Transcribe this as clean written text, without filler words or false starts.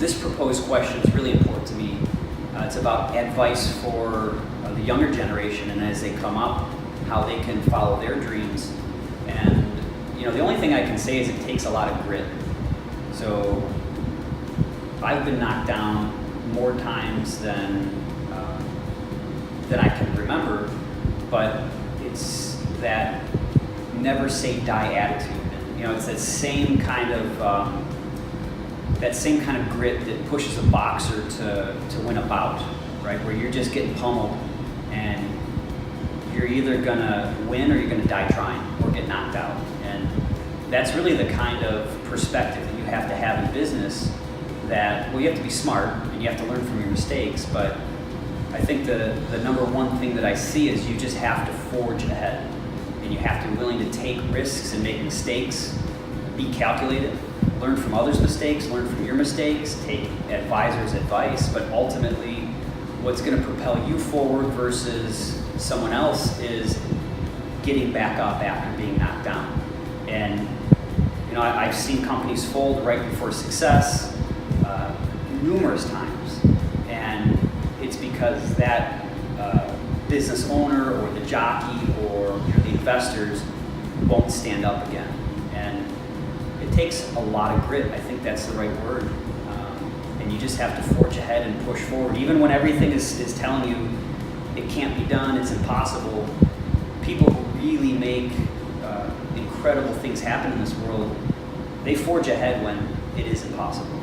this proposed question is really important to me. It's about advice for the younger generation, and as they come up, how they can follow their dreams. And the only thing I can say is it takes a lot of grit. So I've been knocked down more times than I can remember, but it's that never say die attitude. It's that same kind of grit that pushes a boxer to win a bout, right? Where you're just getting pummeled, and you're either gonna win or you're gonna die trying or get knocked out. And that's really the kind of perspective that you have to have in business. That, well, you have to be smart and you have to learn from your mistakes, but I think the number one thing that I see is you just have to forge ahead, and you have to be willing to take risks and make mistakes, be calculated, learn from others' mistakes, learn from your mistakes, take advisors' advice, but ultimately what's going to propel you forward versus someone else is getting back up after being knocked down. And I've seen companies fold right before success numerous times, and it's because that business owner or the jockey or the investors won't stand up again. And it takes a lot of grit. I think that's the right word. And you just have to forge ahead and push forward. Even when everything is telling you it can't be done, it's impossible, people who really make incredible things happen in this world, they forge ahead when it is impossible.